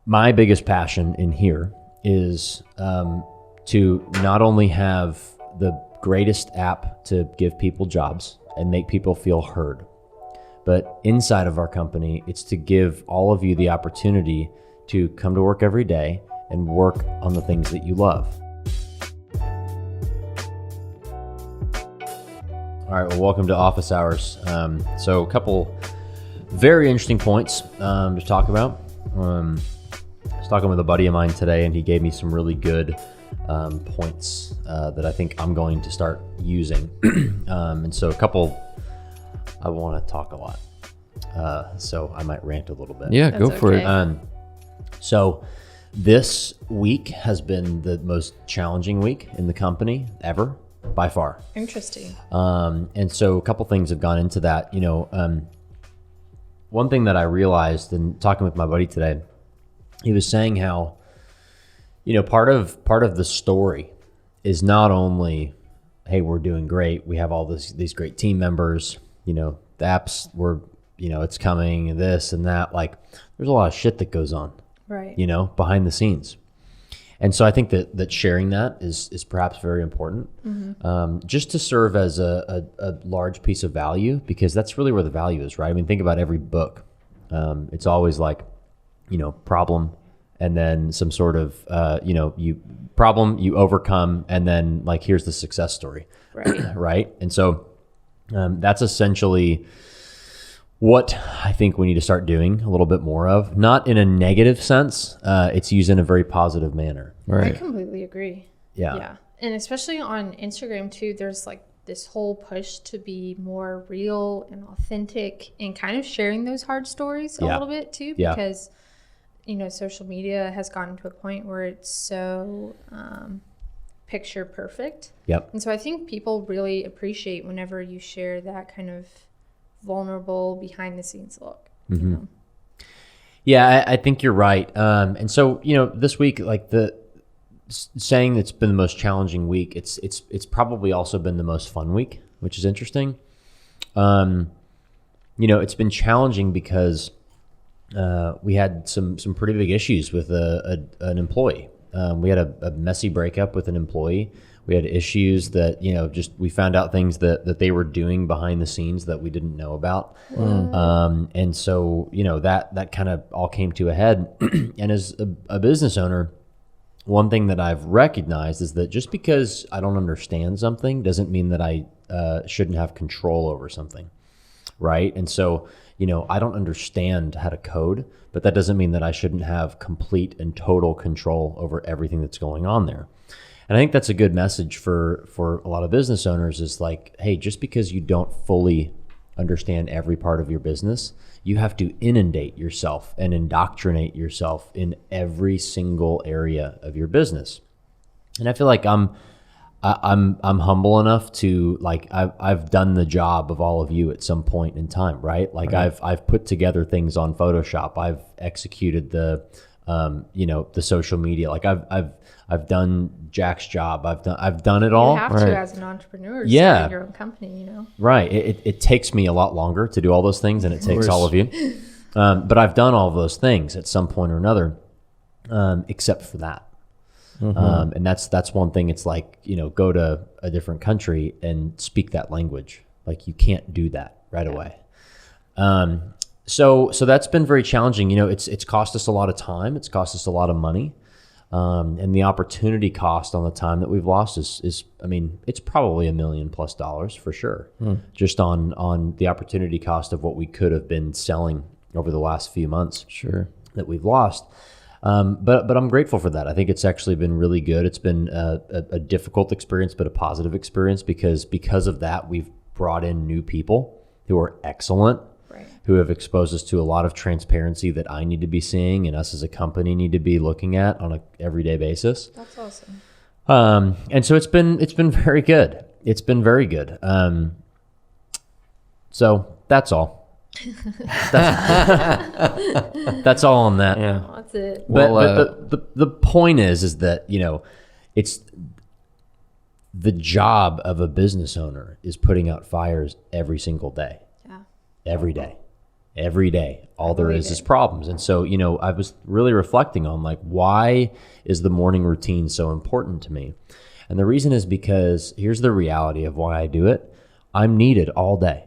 my biggest passion in here is to not only have the greatest app to give people jobs and make people feel heard, but inside of our company, it's to give all of you the opportunity to come to work every day and work on the things that you love. All right, well, welcome to Office Hours. So a couple very interesting points to talk about. I was talking with a buddy of mine today, and he gave me some really good points that I think I'm going to start using. And so a couple, I want to talk a lot. So I might rant a little bit. Yeah, go for it. So this week has been the most challenging week in the company ever, by far. Interesting. And so a couple things have gone into that. You know, one thing that I realized in talking with my buddy today, he was saying how, you know, part of the story is not only, hey, we're doing great, we have all these great team members, you know, the apps were, you know, it's coming, this and that. Like, there's a lot of shit that goes on, right? You know, behind the scenes. And so I think that sharing that is perhaps very important, just to serve as a large piece of value, because that's really where the value is, right? I mean, think about every book. It's always like, you know, problem, and then some sort of, you know, you overcome, and then like, here's the success story, right? Right? And so that's essentially what I think we need to start doing a little bit more of, not in a negative sense. It's used in a very positive manner. Right. I completely agree. Yeah. And especially on Instagram too, there's like this whole push to be more real and authentic and kind of sharing those hard stories a little bit too, because, you know, social media has gotten to a point where it's so picture perfect. Yep. And so I think people really appreciate whenever you share that kind of vulnerable behind the scenes look. You know? Yeah, I think you're right. And so, you know, this week, like saying it's been the most challenging week, it's probably also been the most fun week, which is interesting. You know, it's been challenging because we had some pretty big issues with an employee. We had a messy breakup with an employee. We had issues that, you know, just we found out things that they were doing behind the scenes that we didn't know about. And so, you know, that kind of all came to a head. And as a business owner, one thing that I've recognized is that just because I don't understand something doesn't mean that I shouldn't have control over something, right? And so, you know, I don't understand how to code, but that doesn't mean that I shouldn't have complete and total control over everything that's going on there. And I think that's a good message for a lot of business owners, is like, hey, just because you don't fully understand every part of your business, you have to inundate yourself and indoctrinate yourself in every single area of your business. And I feel like I'm humble enough to, like, I've done the job of all of you at some point in time, right? Like, right. I've put together things on Photoshop. I've executed the you know, the social media. Like, I've done Jack's job. I've done it all. You have to, as an entrepreneur, start your own company, you know? Right. It takes me a lot longer to do all those things than it takes all of you. But I've done all of those things at some point or another, except for that. And that's one thing. It's like, you know, go to a different country and speak that language. Like, you can't do that right away. So that's been very challenging. You know, it's cost us a lot of time. It's cost us a lot of money. And the opportunity cost on the time that we've lost is I mean, it's probably $1 million+ for sure. Just on the opportunity cost of what we could have been selling over the last few months. Sure. That we've lost. But I'm grateful for that. I think it's actually been really good. It's been a difficult experience, but a positive experience, because of that, we've brought in new people who are excellent. Who have exposed us to a lot of transparency that I need to be seeing and us as a company need to be looking at on an everyday basis. That's awesome. And so it's been very good. It's been very good. So that's all. That's all on that. Yeah, that's it. But the point is that, you know, it's the job of a business owner is putting out fires every single day. Yeah. Every day. every day. All there is problems. And so, you know, I was really reflecting on like, why is the morning routine so important to me? And the reason is because here's the reality of why I do it. I'm needed all day.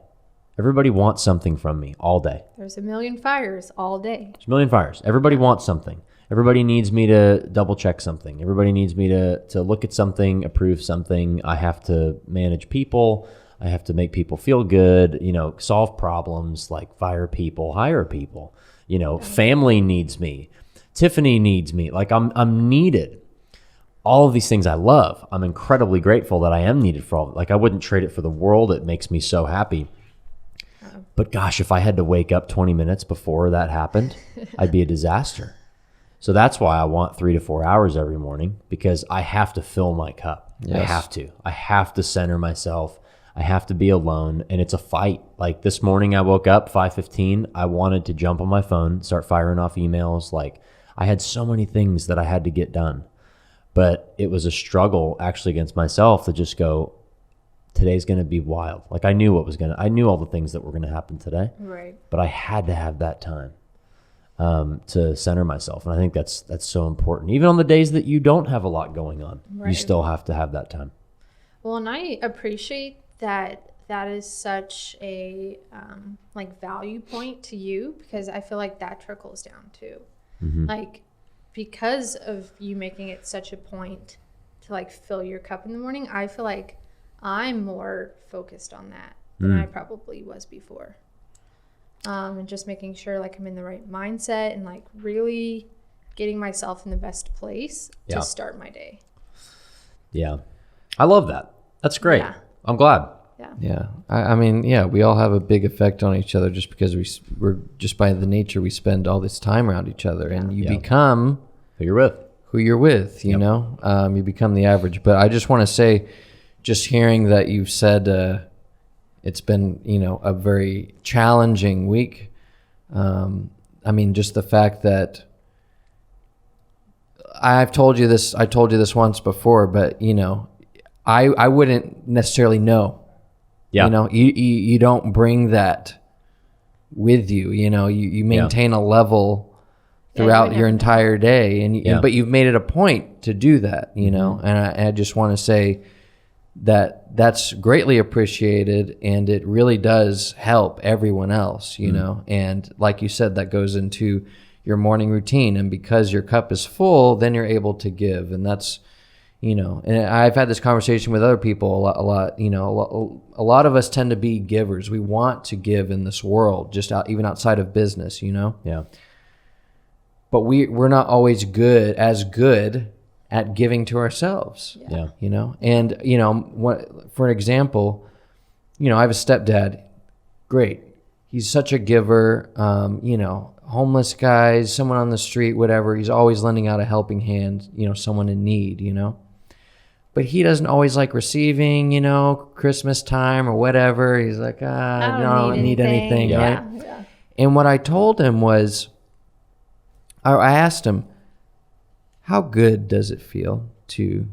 Everybody wants something from me all day. There's a million fires all day. There's a million fires. Everybody wants something. Everybody needs me to double check something. Everybody needs me to look at something, approve something. I have to manage people. I have to make people feel good, you know, solve problems, like fire people, hire people. You know, family needs me. Tiffany needs me. Like I'm needed. All of these things I love. I'm incredibly grateful that I am needed for all. Like I wouldn't trade it for the world. It makes me so happy. But gosh, if I had to wake up 20 minutes before that happened, I'd be a disaster. So that's why I want 3 to 4 hours every morning, because I have to fill my cup. Yes. I have to center myself. I have to be alone, and it's a fight. Like this morning I woke up 5:15. I wanted to jump on my phone, start firing off emails. Like I had so many things that I had to get done, but it was a struggle actually against myself to just go, today's going to be wild. Like I knew I knew all the things that were going to happen today, right? But I had to have that time to center myself. And I think that's so important. Even on the days that you don't have a lot going on, right, you still have to have that time. Well, and I appreciate that is such a like value point to you, because I feel like that trickles down too. Mm-hmm. Like because of you making it such a point to like fill your cup in the morning, I feel like I'm more focused on that than I probably was before. And just making sure like I'm in the right mindset and like really getting myself in the best place to start my day. Yeah. I love that. That's great. Yeah. I'm glad. Yeah. I mean, we all have a big effect on each other just because we're just by the nature, we spend all this time around each other, and you become who you're with, you know, you become the average. But I just want to say, just hearing that you've said it's been, you know, a very challenging week. I mean, just the fact that I told you this once before, but, you know, I wouldn't necessarily know. Yeah. You know, you don't bring that with you. You know, you maintain a level throughout your entire day, and but you've made it a point to do that. You know, and I just want to say that's greatly appreciated, and it really does help everyone else. You know, and like you said, that goes into your morning routine, and because your cup is full, then you're able to give, and that's. You know, and I've had this conversation with other people a lot. You know, a lot of us tend to be givers. We want to give in this world, even outside of business. You know. Yeah. But we're not always good at giving to ourselves. Yeah. You know, and you know, for an example, you know, I have a stepdad. Great, he's such a giver. You know, homeless guys, someone on the street, whatever. He's always lending out a helping hand. You know, someone in need. You know. But he doesn't always like receiving, you know, Christmas time or whatever. He's like, I don't need anything, right? Yeah. And what I told him was, I asked him, how good does it feel to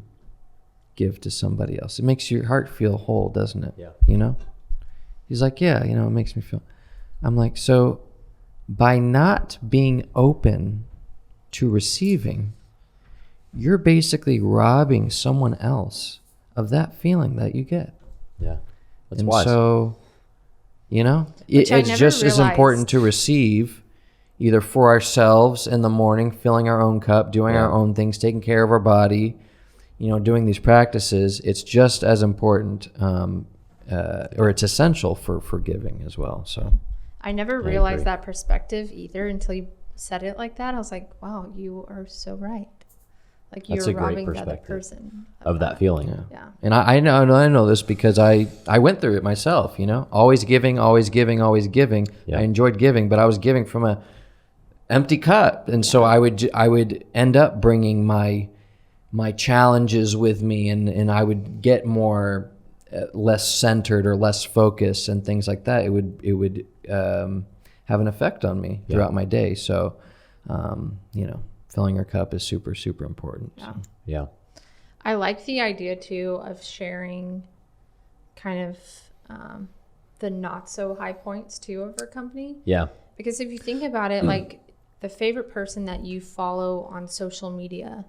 give to somebody else? It makes your heart feel whole, doesn't it? Yeah. You know? He's like, yeah, you know, it makes me feel. I'm like, so by not being open to receiving, you're basically robbing someone else of that feeling that you get. Yeah. That's and wise. So, you know, it's just as important to receive, either for ourselves in the morning, filling our own cup, doing our own things, taking care of our body, you know, doing these practices. It's just as important, or it's essential for giving as well. So I never realized that perspective either until you said it like that. I was like, wow, you are so right. Like you're robbing the other person of that feeling. Yeah. And I know this because I went through it myself, you know, always giving. Yeah. I enjoyed giving, but I was giving from a empty cup. And so I would end up bringing my challenges with me, and I would get more less centered or less focused and things like that. It would have an effect on me throughout my day. So, you know, filling your cup is super, super important. Yeah. So. Yeah. I like the idea too of sharing kind of the not so high points too of our company. Yeah. Because if you think about it, like the favorite person that you follow on social media,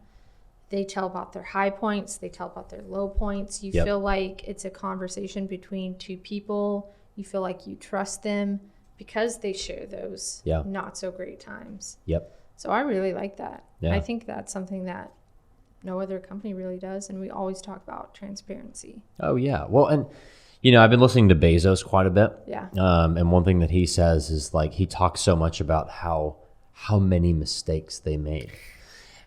they tell about their high points, they tell about their low points. You feel like it's a conversation between two people. You feel like you trust them because they share those not so great times. So I really like that. I think that's something that no other company really does. And we always talk about transparency. Oh, yeah. Well, and, you know, I've been listening to Bezos quite a bit. Yeah. And one thing that he says is like, he talks so much about how many mistakes they made.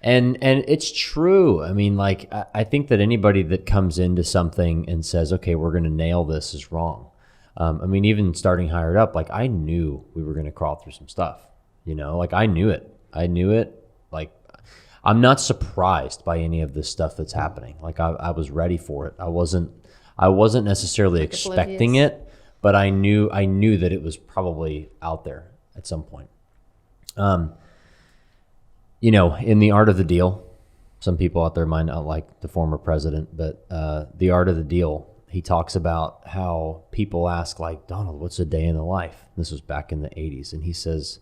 And it's true. I mean, like, I think that anybody that comes into something and says, okay, we're going to nail this is wrong. I mean, even starting HiredUp, like I knew we were going to crawl through some stuff, you know, like I knew it. Like, I'm not surprised by any of this stuff that's happening. Like I was ready for it. I wasn't necessarily expecting it, but I knew that it was probably out there at some point. You know, in The Art of the Deal, some people out there might not like the former president, but The Art of the Deal, he talks about how people ask like, Donald, what's a day in the life? This was back in the 80s. And he says,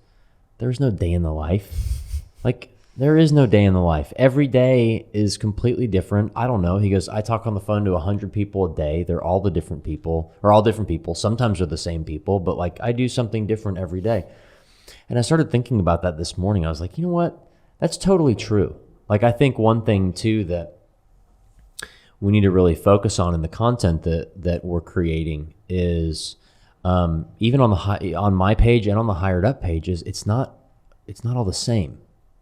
there's no day in the life. Like, there is no day in the life. Every day is completely different. I don't know. He goes, I talk on the phone to 100 people a day. They're all the different people, or all different people. Sometimes they're the same people, but like I do something different every day. And I started thinking about that this morning. I was like, you know what? That's totally true. Like, I think one thing too that we need to really focus on in the content that we're creating is even on my page and on the HiredUp pages, it's not all the same.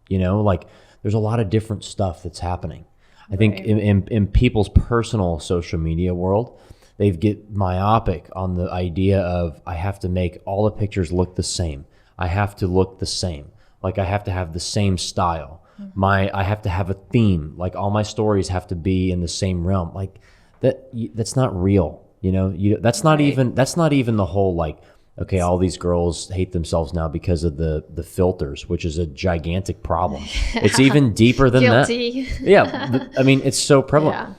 You know, like there's a lot of different stuff that's happening. I think in people's personal social media world, they get myopic on the idea of I have to make all the pictures look the same. I have to look the same. Like I have to have the same style. I have to have a theme. Like all my stories have to be in the same realm. Like that's not real. You know, that's not even the whole like, okay, all these girls hate themselves now because of the filters, which is a gigantic problem. It's even deeper than Guilty. that. Yeah. I mean, it's so prevalent. Yeah.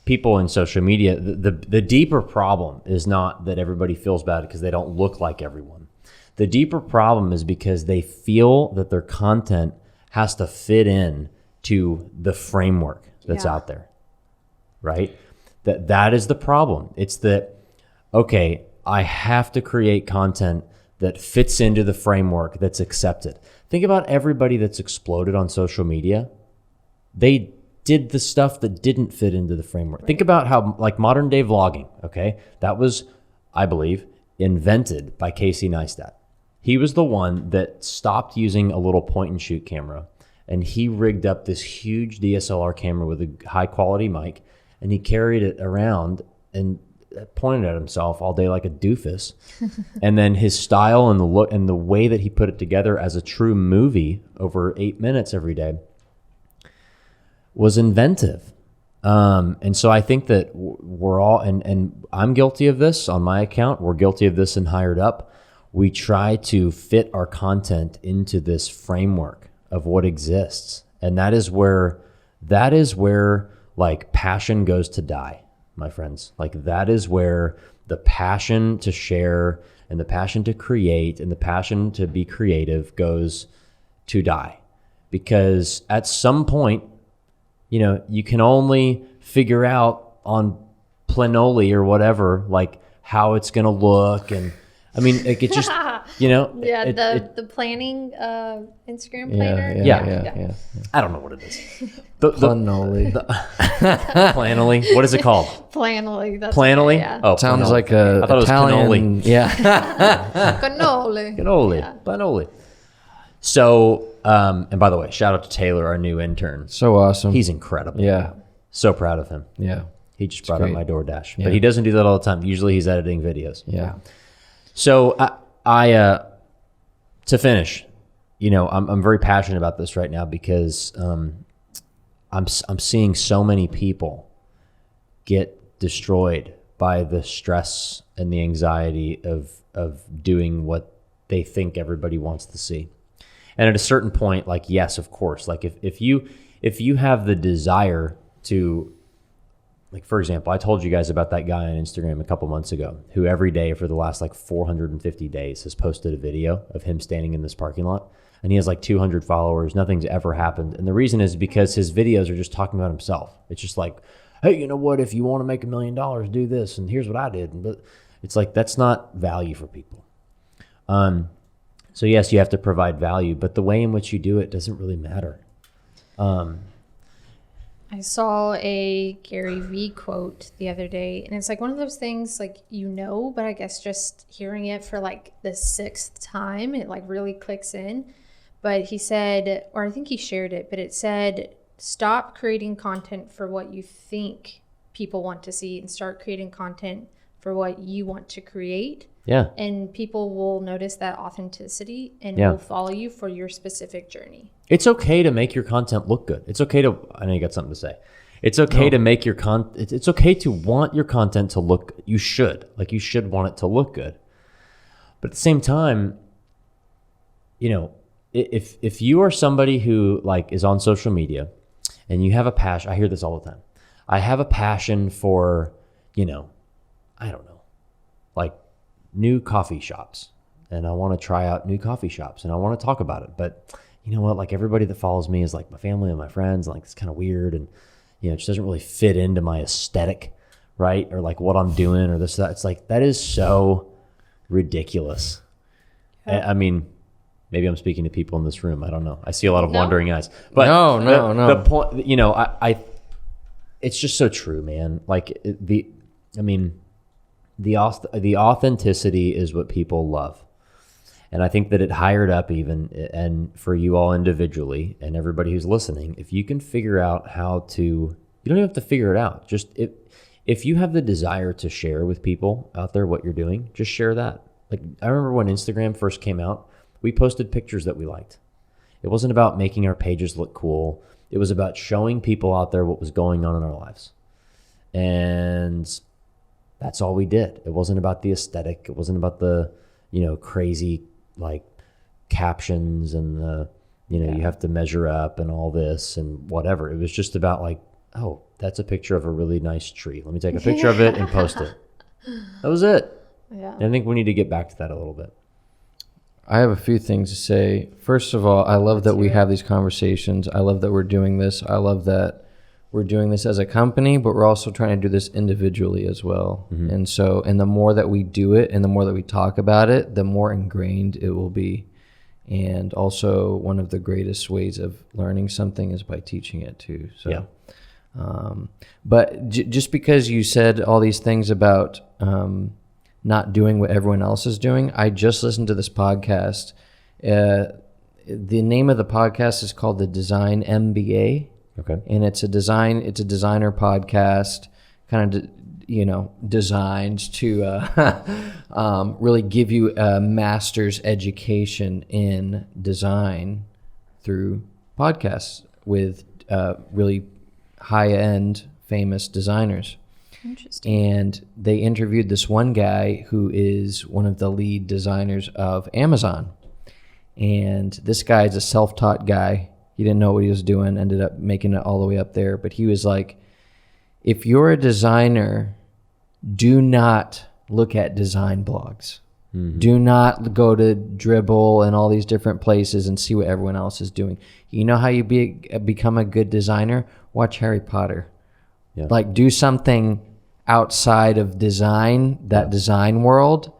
People in social media, the deeper problem is not that everybody feels bad because they don't look like everyone. The deeper problem is because they feel that their content has to fit in to the framework that's out there, right? That is the problem. It's that, okay, I have to create content that fits into the framework that's accepted. Think about everybody that's exploded on social media. They did the stuff that didn't fit into the framework. Right. Think about how like modern day vlogging, okay? That was, I believe, invented by Casey Neistat. He was the one that stopped using a little point and shoot camera and he rigged up this huge DSLR camera with a high quality mic and he carried it around and pointed at himself all day like a doofus. And then his style and the look and the way that he put it together as a true movie over 8 minutes every day was inventive. And so I think that we're all, and I'm guilty of this on my account. We're guilty of this in HiredUp. We try to fit our content into this framework of what exists. And that is where like passion goes to die, my friends. Like that is where the passion to share and the passion to create and the passion to be creative goes to die. Because at some point, you know, you can only figure out on Planoly or whatever, like how it's going to look. And I mean, it just, you know. Yeah, the planning Instagram planner. Yeah. I don't know what it is. Planoly. Planoly. What is it called? Planoly. Planoly? Yeah. Oh, sounds like a Italian. Yeah. Cannoli. Cannoli. Yeah. Planoly. So, and by the way, shout out to Taylor, our new intern. So awesome. He's incredible. Yeah. So proud of him. Yeah. He just brought up my DoorDash. Yeah. But he doesn't do that all the time. Usually he's editing videos. Yeah. So I to finish, you know, I'm very passionate about this right now because I'm seeing so many people get destroyed by the stress and the anxiety of doing what they think everybody wants to see. And at a certain point, like, yes, of course, like if you have the desire to like, for example, I told you guys about that guy on Instagram a couple months ago who every day for the last like 450 days has posted a video of him standing in this parking lot. And he has like 200 followers. Nothing's ever happened. And the reason is because his videos are just talking about himself. It's just like, hey, you know what? If you want to make $1 million, do this. And here's what I did. But it's like, that's not value for people. So yes, you have to provide value, but the way in which you do it doesn't really matter. I saw a Gary Vee quote the other day, and it's like one of those things like, but I guess just hearing it for like the 6th time, it like really clicks in. But he said, or I think he shared it, but it said, stop creating content for what you think people want to see and start creating content for what you want to create. Yeah. And people will notice that authenticity and will follow you for your specific journey. It's okay to make your content look good. It's okay to, I know you got something to say. It's okay to make your content, it's okay to want your content to look, you should want it to look good. But at the same time, if you are somebody who like is on social media and you have a passion, I hear this all the time. I have a passion for, I don't know, like new coffee shops, and I want to try out new coffee shops and I want to talk about it. But you know what? Like everybody that follows me is like my family and my friends. Like it's kind of weird, and it just doesn't really fit into my aesthetic, right? Or like what I'm doing or this, that. It's like, that is so ridiculous. Yeah. I mean, maybe I'm speaking to people in this room. I don't know. I see a lot of wondering eyes. But no. The point, it's just so true, man. Like the authenticity is what people love. And I think that at HiredUp even, and for you all individually and everybody who's listening, if you can figure out how to, you don't even have to figure it out. Just if you have the desire to share with people out there what you're doing, just share that. Like I remember when Instagram first came out, we posted pictures that we liked. It wasn't about making our pages look cool. It was about showing people out there what was going on in our lives. And that's all we did. It wasn't about the aesthetic. It wasn't about the, crazy like captions and the, you have to measure up and all this and whatever. It was just about like, oh, that's a picture of a really nice tree. Let me take a picture of it and post it. That was it. Yeah. And I think we need to get back to that a little bit. I have a few things to say. First of all, I love that we have these conversations. I love that we're doing this. I love that we're doing this as a company, but we're also trying to do this individually as well. Mm-hmm. And the more that we do it and the more that we talk about it, the more ingrained it will be. And also one of the greatest ways of learning something is by teaching it too. So, yeah. But just because you said all these things about not doing what everyone else is doing, I just listened to this podcast. The name of the podcast is called the Design MBA. Okay. And it's a designer podcast, kind of, designed to really give you a master's education in design through podcasts with really high-end famous designers. Interesting. And they interviewed this one guy who is one of the lead designers of Amazon. And this guy is a self-taught guy. He didn't know what he was doing, ended up making it all the way up there. But he was like, if you're a designer, do not look at design blogs. Mm-hmm. Do not go to Dribble and all these different places and see what everyone else is doing. You know how you become a good designer? Watch Harry Potter. Yeah. Like do something outside of design, design world.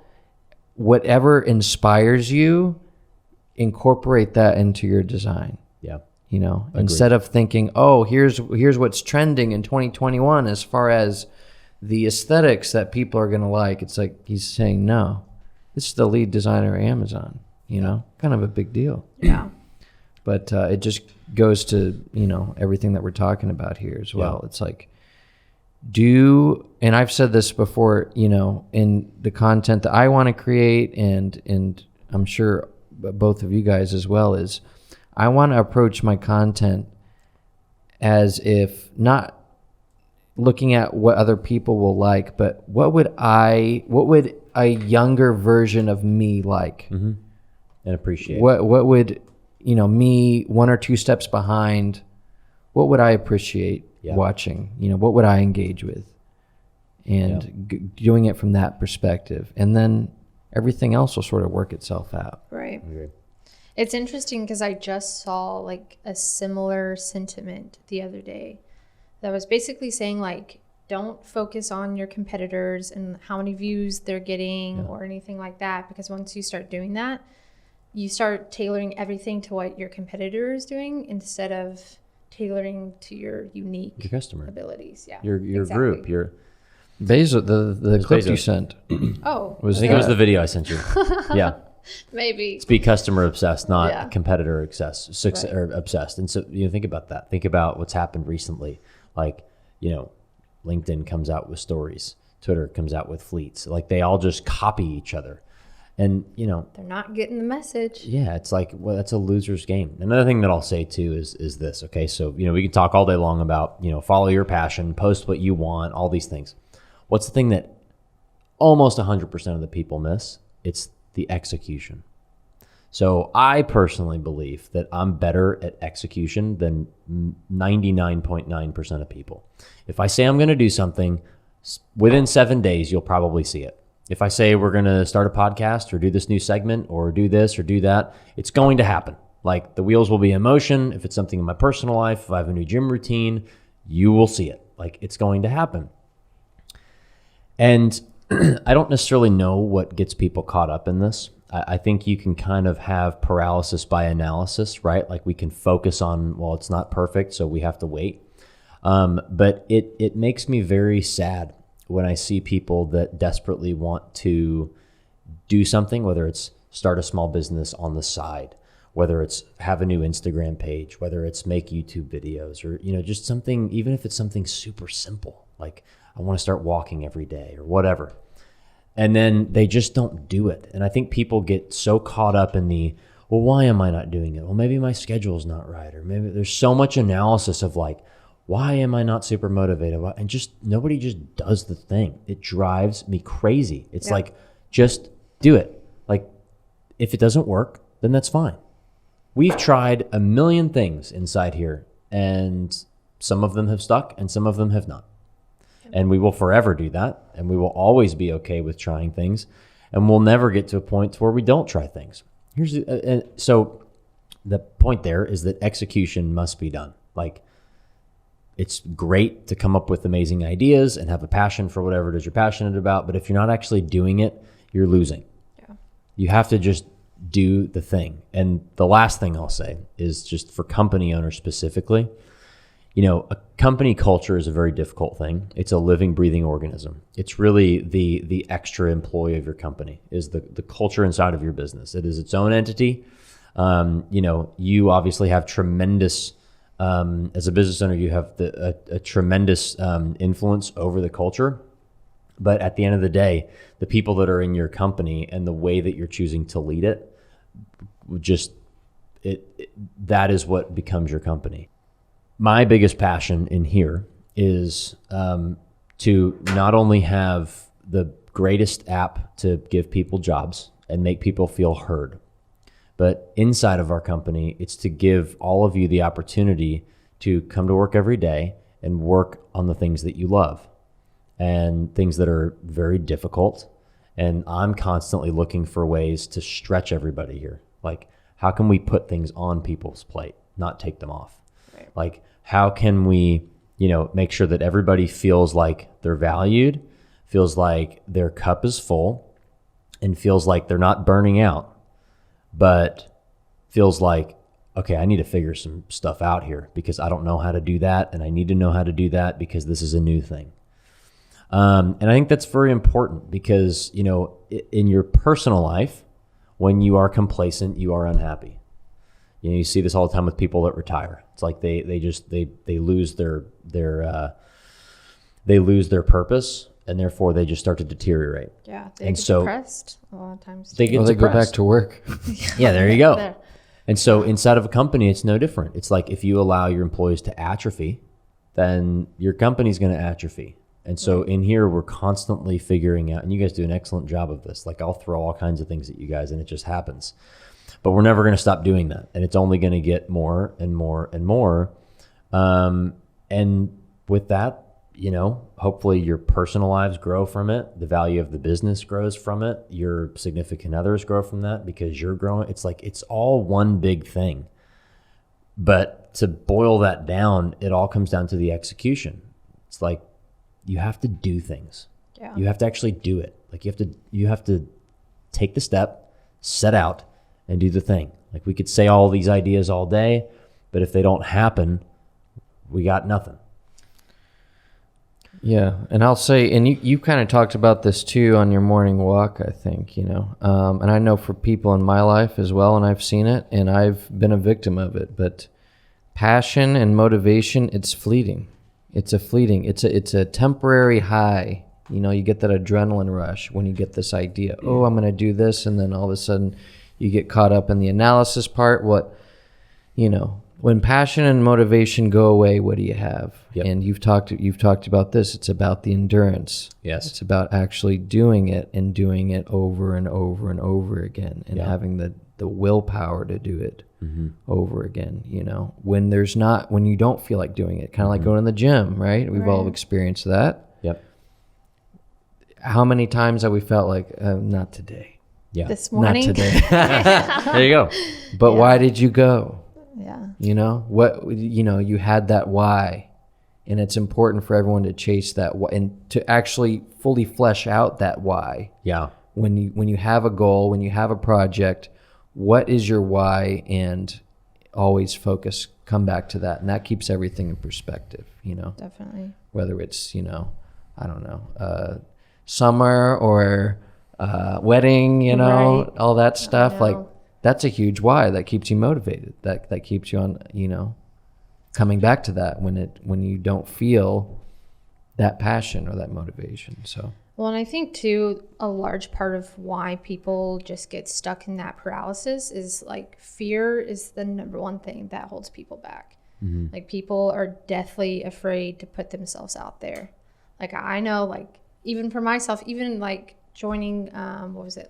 Whatever inspires you, incorporate that into your design. Yeah. Agreed. Instead of thinking, oh, here's what's trending in 2021 as far as the aesthetics that people are going to like. It's like he's saying, no, this is the lead designer at Amazon, kind of a big deal. Yeah. But it just goes to, everything that we're talking about here as well. Yeah. It's like, and I've said this before, in the content that I want to create and I'm sure both of you guys as well, is I want to approach my content as if not looking at what other people will like, but what would a younger version of me like? Mm-hmm. And appreciate. What would, me 1 or 2 steps behind, what would I appreciate? watching? What would I engage with? And doing it from that perspective. And then everything else will sort of work itself out. Right. It's interesting because I just saw like a similar sentiment the other day that was basically saying like, don't focus on your competitors and how many views they're getting or anything like that, because once you start doing that, you start tailoring everything to what your competitor is doing instead of tailoring to your unique customer abilities. Yeah. Your group, your Bezos, the clip you sent. Oh. I think it was the video I sent you. Yeah. Maybe. It's be customer obsessed, not competitor obsessed. Or obsessed. And so think about that. Think about what's happened recently. Like, LinkedIn comes out with stories. Twitter comes out with fleets. Like they all just copy each other. And, they're not getting the message. Yeah, it's like, well, that's a loser's game. Another thing that I'll say too is this, okay? So, we can talk all day long about, follow your passion, post what you want, all these things. What's the thing that almost 100% of the people miss? It's the execution. So I personally believe that I'm better at execution than 99.9% of people. If I say I'm going to do something, within 7 days, you'll probably see it. If I say we're going to start a podcast or do this new segment or do this or do that, it's going to happen. Like the wheels will be in motion. If it's something in my personal life, if I have a new gym routine, you will see it. Like it's going to happen. And I don't necessarily know what gets people caught up in this. I think you can kind of have paralysis by analysis, right? Like we can focus on, well, it's not perfect, so we have to wait. But it makes me very sad when I see people that desperately want to do something, whether it's start a small business on the side, whether it's have a new Instagram page, whether it's make YouTube videos or, just something, even if it's something super simple, like I want to start walking every day or whatever. And then they just don't do it. And I think people get so caught up in well, why am I not doing it? Well, maybe my schedule's not right. Or maybe there's so much analysis of like, why am I not super motivated? And nobody just does the thing. It drives me crazy. It's like, just do it. Like, if it doesn't work, then that's fine. We've tried a million things inside here, and some of them have stuck and some of them have not. And we will forever do that. And we will always be okay with trying things. And we'll never get to a point where we don't try things. So the point there is that execution must be done. Like, it's great to come up with amazing ideas and have a passion for whatever it is you're passionate about. But if you're not actually doing it, you're losing. Yeah. You have to just do the thing. And the last thing I'll say is just for company owners specifically, a company culture is a very difficult thing. It's a living, breathing organism. It's really the extra employee of your company is the culture inside of your business. It is its own entity. You obviously have tremendous, as a business owner, you have a tremendous influence over the culture. But at the end of the day, the people that are in your company and the way that you're choosing to lead it, that is what becomes your company. My biggest passion in here is to not only have the greatest app to give people jobs and make people feel heard, but inside of our company, it's to give all of you the opportunity to come to work every day and work on the things that you love and things that are very difficult. And I'm constantly looking for ways to stretch everybody here. Like, how can we put things on people's plate, not take them off? Right. Like, how can we, make sure that everybody feels like they're valued, feels like their cup is full, and feels like they're not burning out, but feels like, okay, I need to figure some stuff out here because I don't know how to do that, and I need to know how to do that because this is a new thing. And I think that's very important because, in your personal life, when you are complacent, you are unhappy. You see this all the time with people that retire. It's like they lose their purpose, and therefore they just start to deteriorate. Yeah, they get depressed a lot of times. They go back to work. Yeah, there you go. There. And so inside of a company, it's no different. It's like if you allow your employees to atrophy, then your company's going to atrophy. And so in here, we're constantly figuring out, and you guys do an excellent job of this. Like I'll throw all kinds of things at you guys, and it just happens. But we're never going to stop doing that. And it's only going to get more and more and more. And with that, hopefully your personal lives grow from it. The value of the business grows from it. Your significant others grow from that because you're growing. It's like, it's all one big thing. But to boil that down, it all comes down to the execution. It's like, you have to do things. Yeah. You have to actually do it. Like you have to take the step, set out, and do the thing. Like we could say all these ideas all day, but if they don't happen, we got nothing. Yeah, and I'll say, and you kind of talked about this too on your morning walk, I think, and I know for people in my life as well, and I've seen it, and I've been a victim of it, but passion and motivation, it's fleeting. It's a temporary high. You get that adrenaline rush when you get this idea, oh, I'm going to do this, and then all of a sudden you get caught up in the analysis part. When passion and motivation go away, what do you have? Yep. And you've talked about this. It's about the endurance. Yes. It's about actually doing it and doing it over and over and over again, and having the willpower to do it over again. When you don't feel like doing it, kind of like going to the gym, right? We've all experienced that. Yep. How many times have we felt like, not today? Yeah. This morning. Not today. There you go. But why did you go? Yeah. You had that why, and it's important for everyone to chase that why and to actually fully flesh out that why. Yeah. When you have a goal, when you have a project, what is your why? And always come back to that, and that keeps everything in perspective. Definitely. Whether it's I don't know, summer or wedding, Right. all that stuff like. That's a huge why that keeps you motivated. That keeps you on, coming back to that when you don't feel that passion or that motivation. So. Well, and I think too, a large part of why people just get stuck in that paralysis is like fear is the number one thing that holds people back. Mm-hmm. Like people are deathly afraid to put themselves out there. Like I know, like even for myself, even like joining,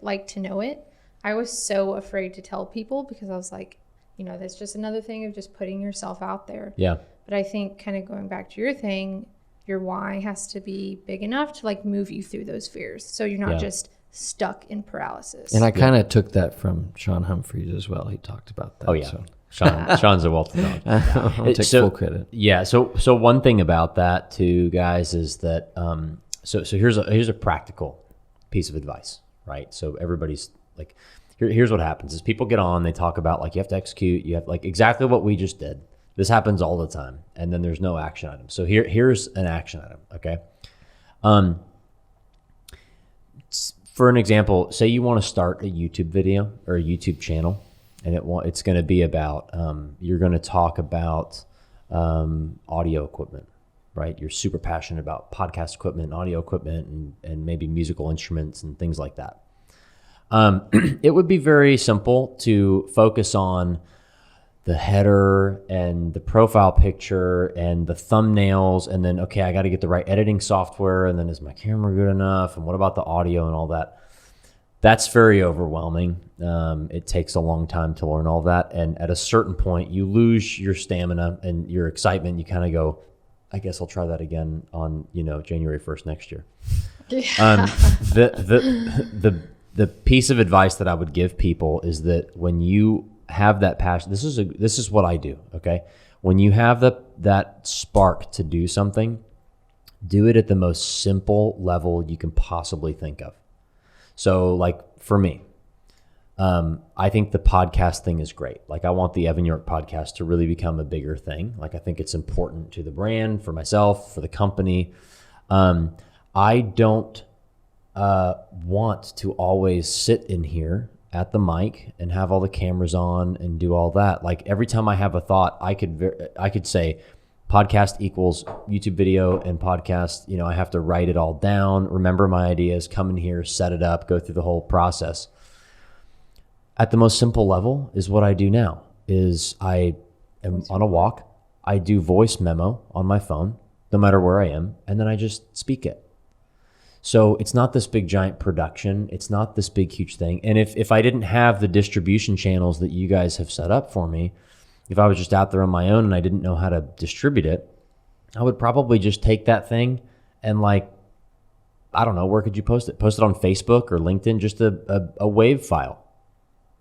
Like to Know It. I was so afraid to tell people because I was like, that's just another thing of just putting yourself out there. Yeah. But I think kind of going back to your thing, your why has to be big enough to like move you through those fears. So you're not just stuck in paralysis. And I kind of took that from Sean Humphreys as well. He talked about that. Oh yeah. So. Sean's a wealth of knowledge. I'll take full credit. Yeah. So one thing about that too, guys, is that, so here's a practical piece of advice, right? So everybody's like, here's what happens is people get on, they talk about like you have to execute, you have like exactly what we just did. This happens all the time, and then there's no action item. So here's an action item, okay? For an example, say you want to start a YouTube video or a YouTube channel, and it's going to be about you're going to talk about audio equipment, right? You're super passionate about podcast equipment, audio equipment, and maybe musical instruments and things like that. It would be very simple to focus on the header and the profile picture and the thumbnails, and then, okay, I got to get the right editing software, and then is my camera good enough, and what about the audio and all that? That's very overwhelming. It takes a long time to learn all that, and at a certain point, you lose your stamina and your excitement. You kind of go, I guess I'll try that again on January 1st next year. Yeah. The piece of advice that I would give people is that when you have that passion, this is what I do, okay? When you have that spark to do something, do it at the most simple level you can possibly think of. So like for me, I think the podcast thing is great. Like I want the Evan York podcast to really become a bigger thing. Like I think it's important to the brand, for myself, for the company. I don't want to always sit in here at the mic and have all the cameras on and do all that. Like every time I have a thought, I could say podcast equals YouTube video and podcast. I have to write it all down, remember my ideas, come in here, set it up, go through the whole process. At the most simple level is what I do now is I am on a walk. I do voice memo on my phone, no matter where I am, and then I just speak it. So it's not this big giant production. It's not this big huge thing. And if I didn't have the distribution channels that you guys have set up for me, if I was just out there on my own and I didn't know how to distribute it, I would probably just take that thing and like, I don't know, where could you post it? Post it on Facebook or LinkedIn, just a WAV file.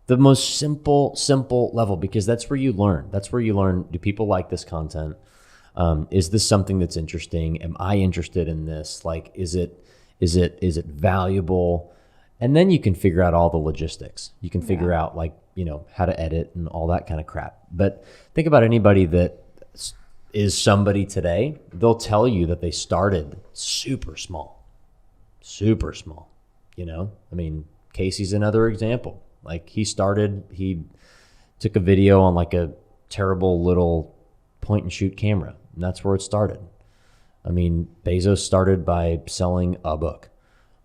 The most simple level, because that's where you learn. That's where you learn, do people like this content? Is this something that's interesting? Am I interested in this? Like, is it valuable? And then you can figure out all the logistics. You can figure out like, how to edit and all that kind of crap. But think about anybody that is somebody today. They'll tell you that they started super small. I mean, Casey's another example. Like he took a video on like a terrible little point and shoot camera, and that's where it started. I mean, Bezos started by selling a book.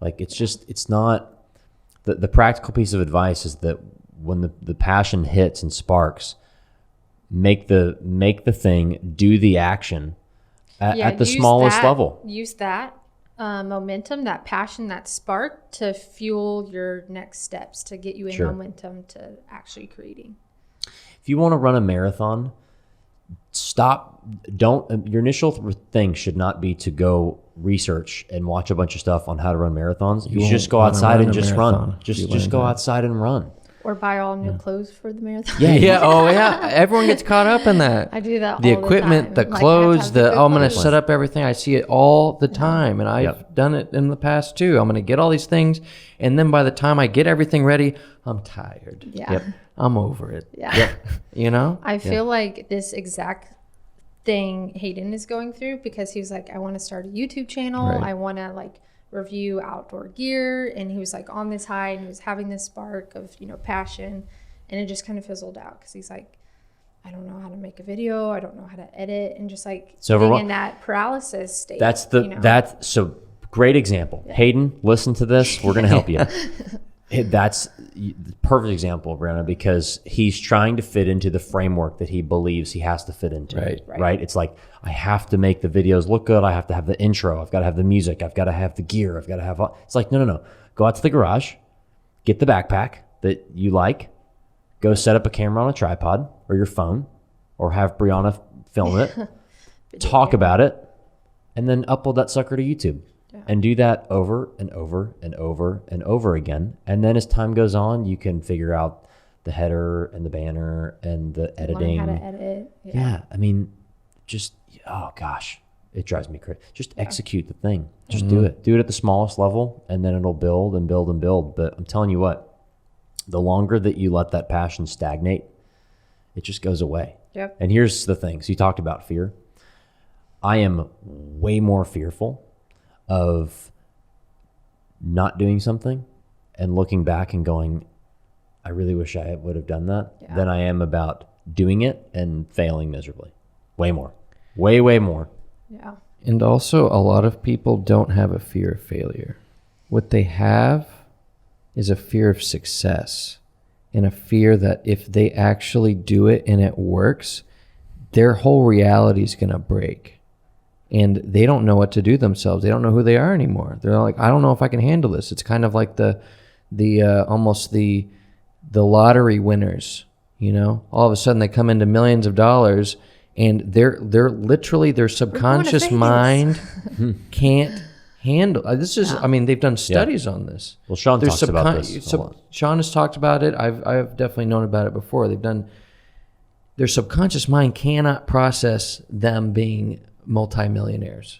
Like it's not, the practical piece of advice is that when the passion hits and sparks, make the thing, do the action at the smallest level. Use that momentum, that passion, that spark to fuel your next steps, to get you in momentum to actually creating. If you want to run a marathon, your initial thing should not be to go research and watch a bunch of stuff on how to run marathons. You should just go outside and just run. Just go outside and run. Or buy all new clothes for the marathon. Yeah. Oh, yeah. Everyone gets caught up in that. I do that all the equipment, the clothes, I'm going to set up everything. I see it all the time. And I've done it in the past too. I'm going to get all these things. And then by the time I get everything ready, I'm tired. Yeah. I'm over it. Yeah. I feel like this exact thing Hayden is going through, because he was like, I want to start a YouTube channel. Right. I want to like review outdoor gear, and he was like on this high, and he was having this spark of passion, and it just kind of fizzled out because he's like, I don't know how to make a video, I don't know how to edit, and just like being in that paralysis state. That's so great example. Hayden, listen to this, we're gonna help you. That's the perfect example, Brieonna, because he's trying to fit into the framework that he believes he has to fit into. Right? It's like, I have to make the videos look good. I have to have the intro. I've got to have the music. I've got to have the gear. I've got to have all. It's like, no. Go out to the garage, get the backpack that you like, go set up a camera on a tripod or your phone, or have Brieonna film it, talk about it, and then upload that sucker to YouTube. And do that over and over and over and over again. And then as time goes on, you can figure out the header and the banner and the editing. Learn how to edit. Yeah. I mean, oh gosh, it drives me crazy. Just execute the thing. Just do it. Do it at the smallest level, and then it'll build and build and build. But I'm telling you what, the longer that you let that passion stagnate, it just goes away. Yep. And here's the thing. So you talked about fear. I am way more fearful of not doing something and looking back and going, I really wish I would have done that, than I am about doing it and failing miserably. Way more. Way more. Yeah. And also, a lot of people don't have a fear of failure. What they have is a fear of success, and a fear that if they actually do it and it works, their whole reality is going to break. And they don't know what to do themselves. They don't know who they are anymore. They're like, I don't know if I can handle this. It's kind of like the almost the lottery winners. All of a sudden they come into millions of dollars, and they're literally, their subconscious mind can't handle. This is, I mean, they've done studies on this. Well, Sean talks about this a lot. Sean has talked about it. I've definitely known about it before. Their subconscious mind cannot process them being multimillionaires.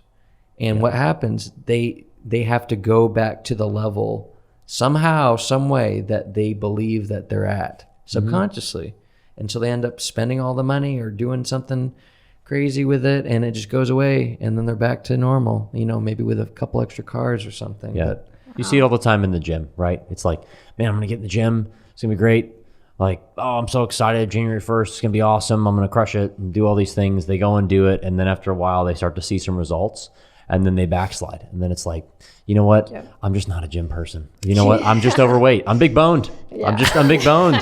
And what happens, they have to go back to the level somehow, some way that they believe that they're at subconsciously. And so they end up spending all the money or doing something crazy with it, and it just goes away, and then they're back to normal, maybe with a couple extra cars or something. Yeah. But you see it all the time in the gym, right? It's like, man, I'm going to get in the gym. It's going to be great. Like, oh, I'm so excited. January 1st, it's going to be awesome. I'm going to crush it and do all these things. They go and do it. And then after a while, they start to see some results, and then they backslide. And then it's like, you know what? Yeah. I'm just not a gym person. You know what? I'm just overweight. I'm big boned. Yeah. I'm big boned.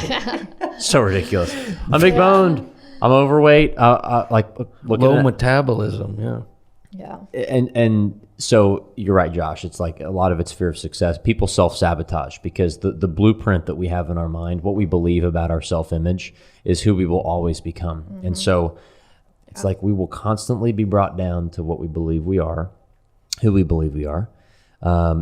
So ridiculous. I'm big boned. I'm overweight. Low metabolism. Yeah. And so you're right, Josh. It's like a lot of it's fear of success. People self-sabotage because the blueprint that we have in our mind, what we believe about our self-image, is who we will always become. And so It's like we will constantly be brought down to what we believe we are, who we believe we are,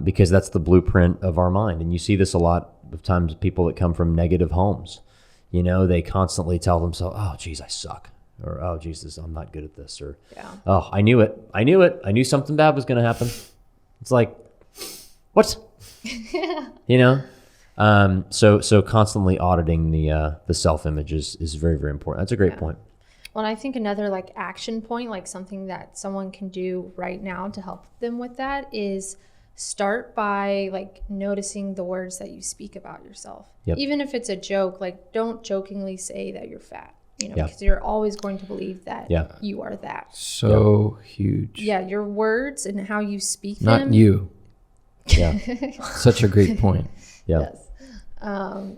because that's the blueprint of our mind. And you see this a lot of times, people that come from negative homes. You know, they constantly tell themselves, oh, geez, I suck. Or, oh, Jesus, I'm not good at this. Or, oh, I knew it. I knew something bad was going to happen. It's like, what? You know? So constantly auditing the self-image is very, very important. That's a great point. Well, I think another like action point, like something that someone can do right now to help them with that is start by like noticing the words that you speak about yourself. Yep. Even if it's a joke, like don't jokingly say that you're fat, you know, because you're always going to believe that you are that. So huge. Yeah, your words and how you speak Not them. you. Yeah. Such a great point. Yeah. Yes.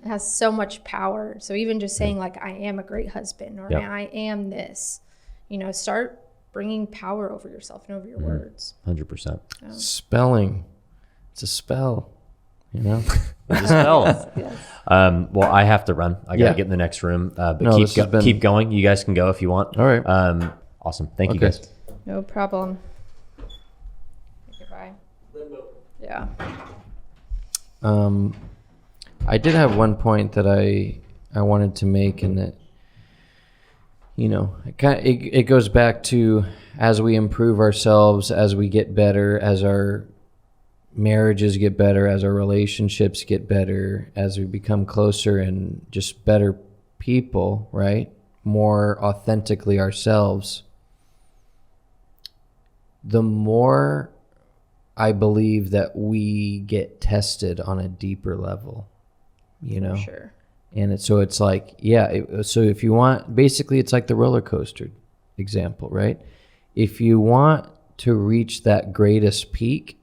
Has so much power. So even just saying like, I am a great husband or I am this, you know, start bringing power over yourself and over your words. 100%. Spelling. It's a spell, you know? It's a spell. Yes. Well, I have to run. I got to get in the next room. But keep going. You guys can go if you want. All right. Awesome. Thank you guys. No problem. Goodbye. Yeah. I did have one point that I wanted to make, and that, you know, it goes back to as we improve ourselves, as we get better, as our marriages get better, as our relationships get better, as we become closer and just better people, right? More authentically ourselves, the more I believe that we get tested on a deeper level. You know, sure. And it's like, so if you want, basically it's like the roller coaster example, right? If you want to reach that greatest peak,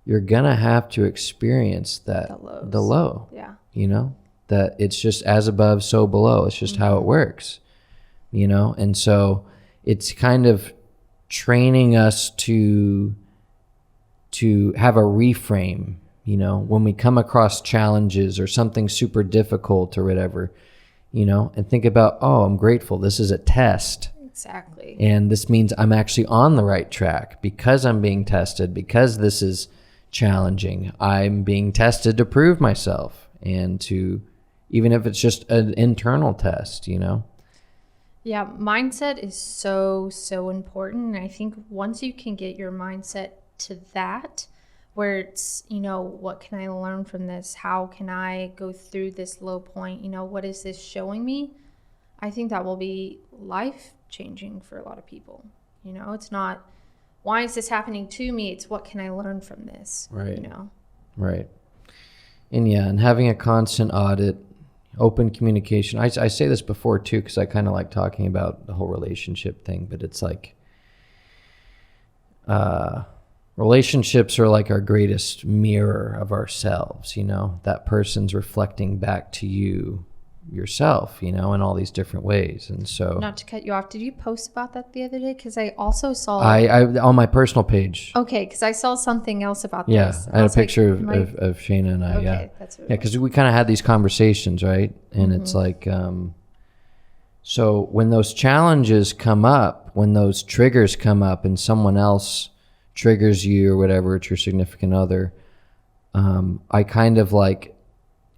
you're going to have to experience the low, you know, that it's just as above, so below. It's just how it works, you know? And so it's kind of training us to have a reframe. You know, when we come across challenges or something super difficult or whatever, you know, and think about, oh, I'm grateful. This is a test. Exactly. And this means I'm actually on the right track because I'm being tested, because this is challenging. I'm being tested to prove myself and to, even if it's just an internal test, you know? Yeah, mindset is so, so important. And I think once you can get your mindset to that, where it's, you know, what can I learn from this? How can I go through this low point? You know, what is this showing me? I think that will be life-changing for a lot of people. You know, it's not, why is this happening to me? It's what can I learn from this? Right. You know? Right. And having a constant audit, open communication. I say this before too, because I kind of like talking about the whole relationship thing, but it's like, relationships are like our greatest mirror of ourselves, you know, that person's reflecting back to you, yourself, you know, in all these different ways. And so, not to cut you off, did you post about that the other day? Because I also saw I on my personal page. Okay, because I saw something else about this. Yeah, I had a picture of Shayna and I. Okay, that's really because we kind of had these conversations, right? And it's like, so when those challenges come up, when those triggers come up, and someone else triggers you or whatever, it's your significant other, I kind of like,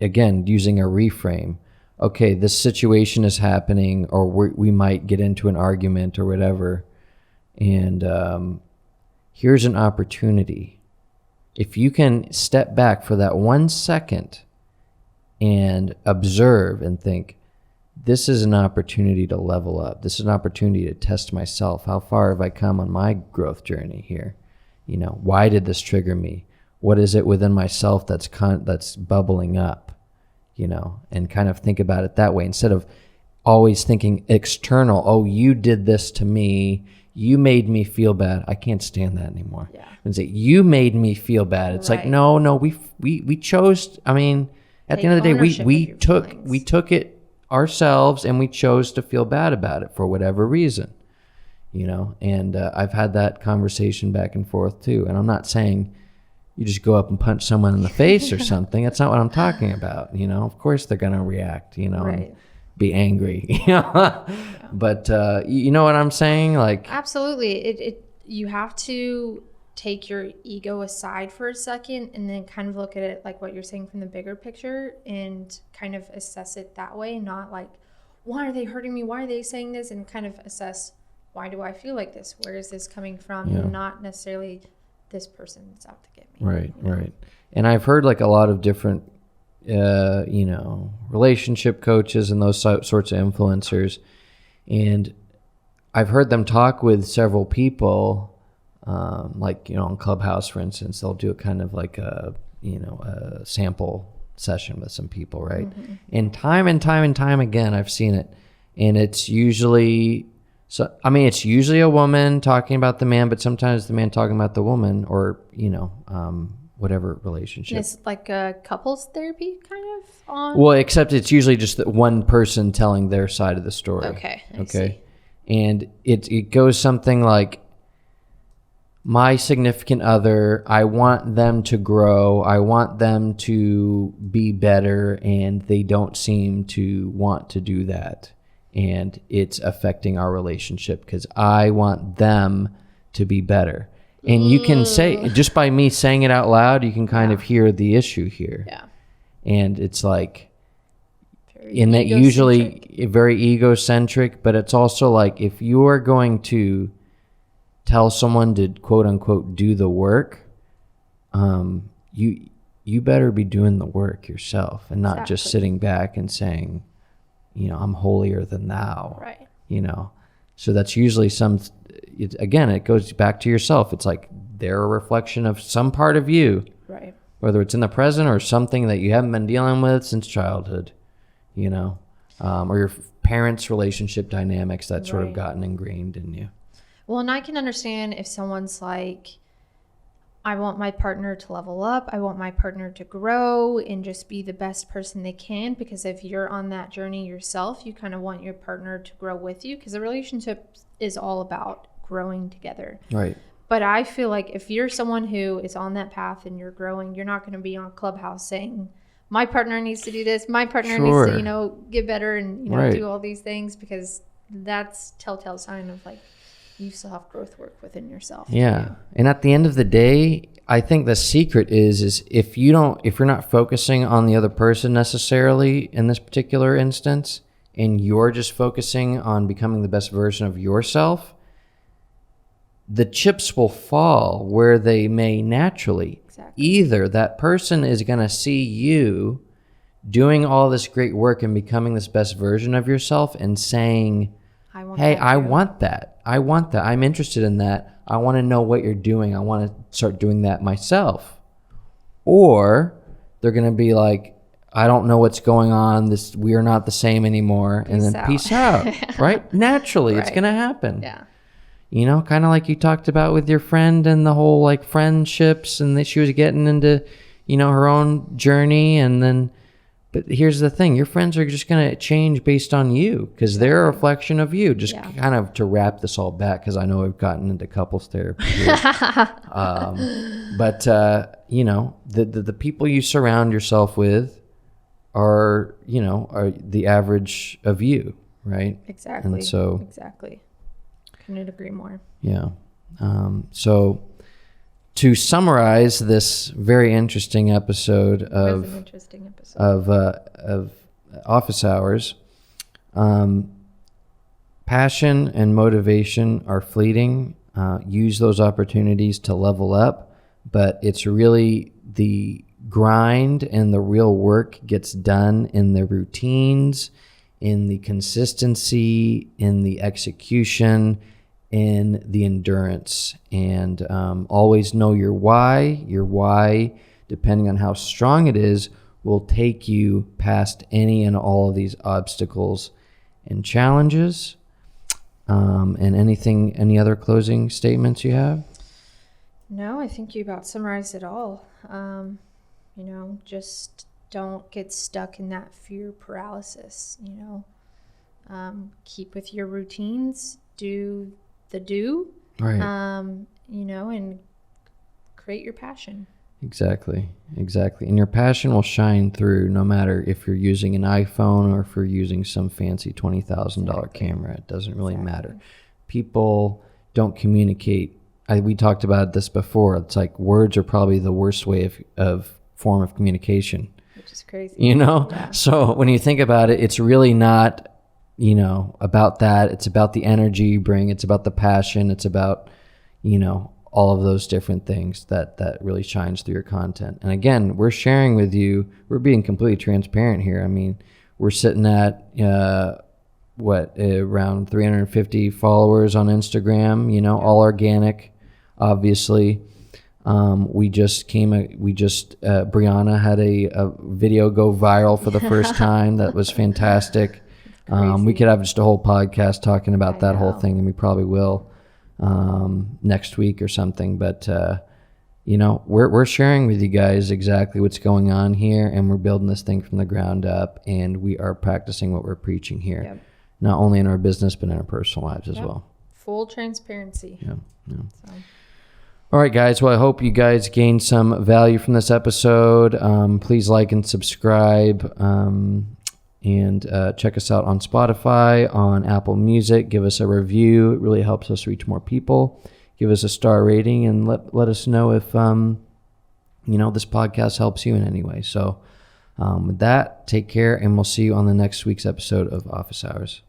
again, using a reframe. Okay, this situation is happening, or we might get into an argument or whatever, and here's an opportunity. If you can step back for that 1 second and observe and think, this is an opportunity to level up. This is an opportunity to test myself. How far have I come on my growth journey here? You know, why did this trigger me? What is it within myself that's bubbling up? You know, and kind of think about it that way instead of always thinking external. Oh, you did this to me. You made me feel bad. I can't stand that anymore. Yeah. And say, you made me feel bad. It's like, no, we chose. I mean, at the end of the day, we took it ourselves and we chose to feel bad about it for whatever reason. You know, and I've had that conversation back and forth too. And I'm not saying you just go up and punch someone in the face or something. That's not what I'm talking about. You know, of course they're going to react, you know, right. be angry. But you know what I'm saying? Like, absolutely. You have to take your ego aside for a second and then kind of look at it like what you're saying from the bigger picture and kind of assess it that way, not like, why are they hurting me? Why are they saying this? And kind of assess, why do I feel like this? Where is this coming from? And not necessarily this person's out to get me. Right, right. And I've heard like a lot of different, relationship coaches and those sorts of influencers. And I've heard them talk with several people, on Clubhouse, for instance. They'll do a kind of like a sample session with some people, right? Mm-hmm. And time again, I've seen it. And it's usually, it's usually a woman talking about the man, but sometimes the man talking about the woman, or, whatever relationship. It's like a couples therapy kind of on. Well, except it's usually just that one person telling their side of the story. Okay. I see. And it goes something like, my significant other, I want them to grow. I want them to be better, and they don't seem to want to do that. And it's affecting our relationship because I want them to be better. And you can say, just by me saying it out loud, you can kind of hear the issue here. Yeah. And it's like, Very in that egocentric. usually very egocentric, but it's also like, if you are going to tell someone to quote unquote do the work, you better be doing the work yourself and not just sitting back and saying, I'm holier than thou. Right. So that's usually it goes back to yourself. It's like they're a reflection of some part of you, Right. whether it's in the present or something that you haven't been dealing with since childhood, or your parents' relationship dynamics that sort of gotten ingrained in you. Well, and I can understand if someone's like, I want my partner to level up. I want my partner to grow and just be the best person they can. Because if you're on that journey yourself, you kind of want your partner to grow with you, because a relationship is all about growing together. Right. But I feel like if you're someone who is on that path and you're growing, you're not going to be on Clubhouse saying, my partner needs to do this. My partner needs to, get better and, do all these things, because that's telltale sign of like, you still have growth work within yourself. Yeah. And at the end of the day, I think the secret is if you're not focusing on the other person necessarily in this particular instance, and you're just focusing on becoming the best version of yourself, the chips will fall where they may naturally. Exactly. Either that person is going to see you doing all this great work and becoming this best version of yourself and saying, I want that. I'm interested in that. I want to know what you're doing. I want to start doing that myself. Or they're going to be like, I don't know what's going on. We are not the same anymore. Peace out. Right? Naturally, it's going to happen. Yeah. Kind of like you talked about with your friend and the whole like friendships, and that she was getting into, her own journey. But here's the thing, your friends are just going to change based on you, because they're a reflection of you. Just kind of to wrap this all back, because I know we've gotten into couples therapy here. The people you surround yourself with are the average of you, right? Exactly. And so exactly. Couldn't agree more. Yeah. So to summarize this very interesting episode of Office Hours, passion and motivation are fleeting. Use those opportunities to level up, but it's really the grind and the real work gets done in the routines, in the consistency, in the execution, in the endurance. And always know your why. Your why, depending on how strong it is, will take you past any and all of these obstacles and challenges. And any other closing statements you have? No, I think you about summarized it all. Just don't get stuck in that fear paralysis. Keep with your routines, do the do, right. And create your passion. Exactly. And your passion will shine through no matter if you're using an iPhone or if you're using some fancy $20,000 camera. It doesn't really matter. People don't communicate. We talked about this before. It's like words are probably the worst way of form of communication. Which is crazy. Yeah. So when you think about it, it's really not, about that. It's about the energy you bring. It's about the passion. It's about, all of those different things that really shines through your content. And again, we're sharing with you, we're being completely transparent here. I mean, we're sitting at, around 350 followers on Instagram, all organic, obviously. Brieonna had a video go viral for the first time. That was fantastic. We could have just a whole podcast talking about that whole thing, and we probably will next week or something. But we're sharing with you guys exactly what's going on here, and we're building this thing from the ground up, and we are practicing what we're preaching here. Yep. Not only in our business, but in our personal lives as well. Full transparency. Yeah. So. All right, guys. Well, I hope you guys gained some value from this episode. Please like and subscribe, and check us out on Spotify, on Apple Music. Give us a review. It really helps us reach more people. Give us a star rating, and let us know if this podcast helps you in any way. So with that, take care, and we'll see you on the next week's episode of Office Hours.